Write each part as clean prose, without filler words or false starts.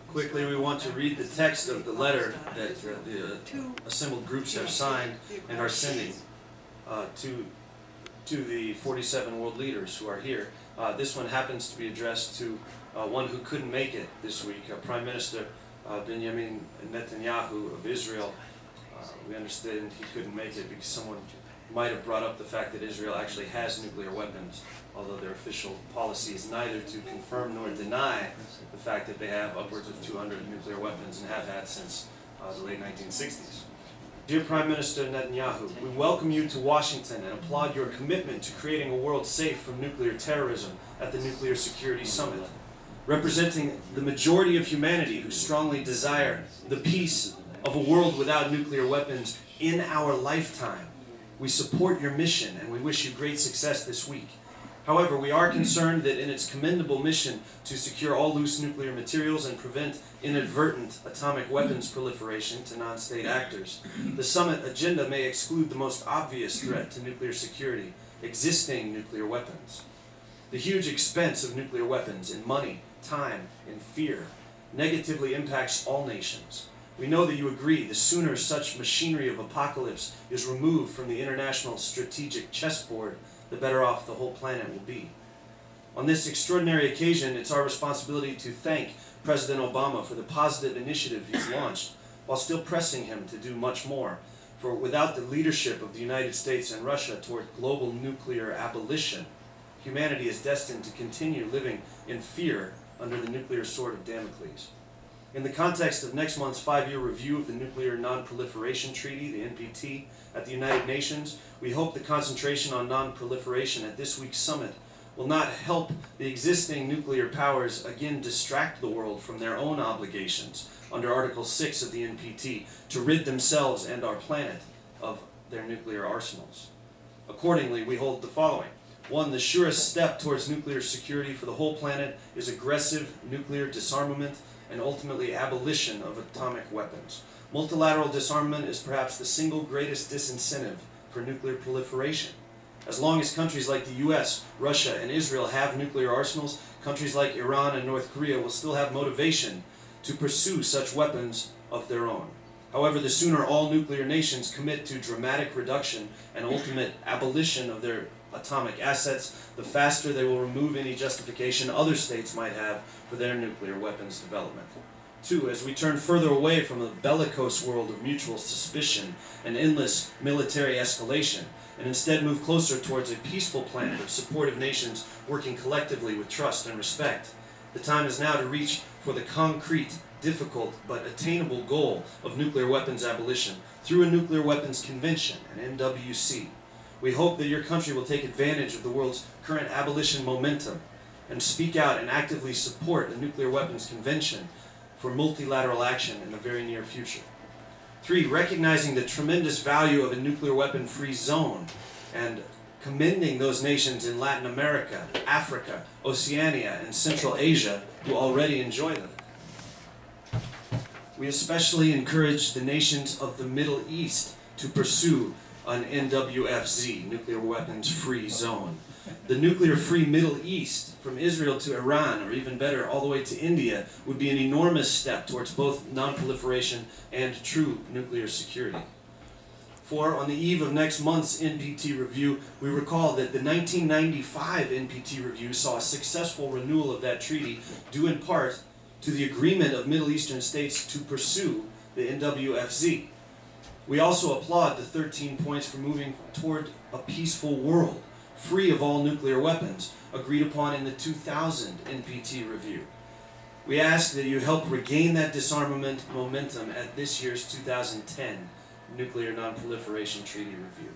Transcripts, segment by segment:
Quickly, we want to read the text of the letter that the assembled groups have signed and are sending to the 47 world leaders who are here. This one happens to be addressed to one who couldn't make it this week, Prime Minister Benjamin Netanyahu of Israel. We understand he couldn't make it because someone might have brought up the fact that Israel actually has nuclear weapons, although their official policy is neither to confirm nor deny the fact that they have upwards of 200 nuclear weapons and have had since the late 1960s. Dear Prime Minister Netanyahu, we welcome you to Washington and applaud your commitment to creating a world safe from nuclear terrorism at the Nuclear Security Summit. Representing the majority of humanity who strongly desire the peace of a world without nuclear weapons in our lifetime, we support your mission and we wish you great success this week. However, we are concerned that in its commendable mission to secure all loose nuclear materials and prevent inadvertent atomic weapons proliferation to non-state actors, the summit agenda may exclude the most obvious threat to nuclear security, existing nuclear weapons. The huge expense of nuclear weapons in money, time, and fear negatively impacts all nations. We know that you agree the sooner such machinery of apocalypse is removed from the international strategic chessboard, the better off the whole planet will be. On this extraordinary occasion, it's our responsibility to thank President Obama for the positive initiative he's launched, while still pressing him to do much more. For without the leadership of the United States and Russia toward global nuclear abolition, humanity is destined to continue living in fear under the nuclear sword of Damocles. In the context of next month's 5-year review of the Nuclear Non-Proliferation Treaty, the NPT, at the United Nations, we hope the concentration on non-proliferation at this week's summit will not help the existing nuclear powers again distract the world from their own obligations under Article 6 of the NPT to rid themselves and our planet of their nuclear arsenals. Accordingly, we hold the following. 1. The surest step towards nuclear security for the whole planet is aggressive nuclear disarmament and ultimately abolition of atomic weapons. Multilateral disarmament is perhaps the single greatest disincentive for nuclear proliferation. As long as countries like the US, Russia, and Israel have nuclear arsenals, countries like Iran and North Korea will still have motivation to pursue such weapons of their own. However, the sooner all nuclear nations commit to dramatic reduction and ultimate abolition of their atomic assets, the faster they will remove any justification other states might have for their nuclear weapons development. 2. As we turn further away from the bellicose world of mutual suspicion and endless military escalation, and instead move closer towards a peaceful planet of supportive nations working collectively with trust and respect, the time is now to reach for the concrete, difficult, but attainable goal of nuclear weapons abolition through a Nuclear Weapons Convention, an NWC. We hope that your country will take advantage of the world's current abolition momentum and speak out and actively support a Nuclear Weapons Convention for multilateral action in the very near future. 3. Recognizing the tremendous value of a nuclear weapon-free zone and commending those nations in Latin America, Africa, Oceania, and Central Asia who already enjoy them. We especially encourage the nations of the Middle East to pursue an NWFZ, nuclear weapons-free zone. The nuclear-free Middle East, from Israel to Iran, or even better, all the way to India, would be an enormous step towards both non-proliferation and true nuclear security. 4. On the eve of next month's NPT review, we recall that the 1995 NPT review saw a successful renewal of that treaty, due in part to the agreement of Middle Eastern states to pursue the NWFZ. We also applaud the 13 points for moving toward a peaceful world, free of all nuclear weapons, agreed upon in the 2000 NPT review. We ask that you help regain that disarmament momentum at this year's 2010 Nuclear Non-Proliferation Treaty Review.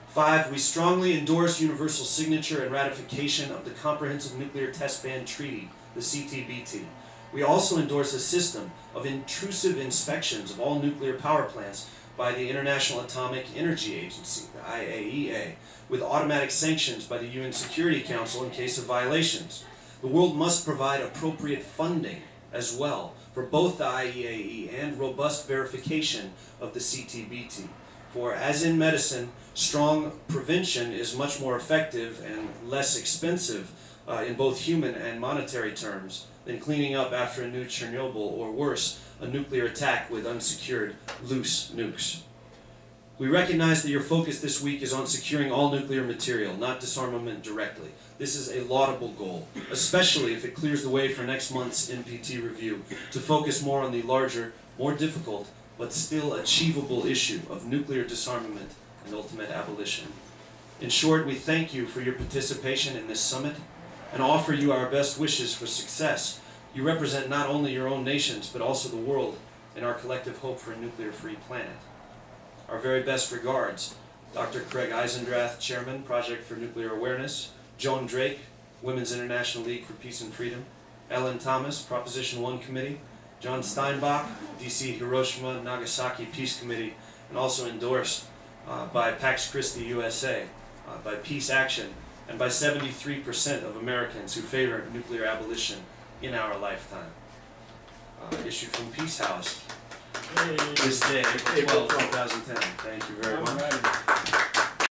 5. We strongly endorse universal signature and ratification of the Comprehensive Nuclear Test Ban Treaty, the CTBT. We also endorse a system of intrusive inspections of all nuclear power plants by the International Atomic Energy Agency, the IAEA, with automatic sanctions by the UN Security Council in case of violations. The world must provide appropriate funding as well for both the IAEA and robust verification of the CTBT. For as in medicine, strong prevention is much more effective and less expensive in both human and monetary terms than cleaning up after a new Chernobyl, or worse, a nuclear attack with unsecured, loose nukes. We recognize that your focus this week is on securing all nuclear material, not disarmament directly. This is a laudable goal, especially if it clears the way for next month's NPT review to focus more on the larger, more difficult, but still achievable issue of nuclear disarmament and ultimate abolition. In short, we thank you for your participation in this summit and offer you our best wishes for success. You represent not only your own nations, but also the world in our collective hope for a nuclear-free planet. Our very best regards, Dr. Craig Eisendrath, Chairman, Project for Nuclear Awareness, Joan Drake, Women's International League for Peace and Freedom, Ellen Thomas, Proposition 1 Committee, John Steinbach, DC Hiroshima Nagasaki Peace Committee, and also endorsed by Pax Christi USA, by Peace Action, and by 73% of Americans who favor nuclear abolition in our lifetime. Issued from Peace House. This day, April 12, 2010.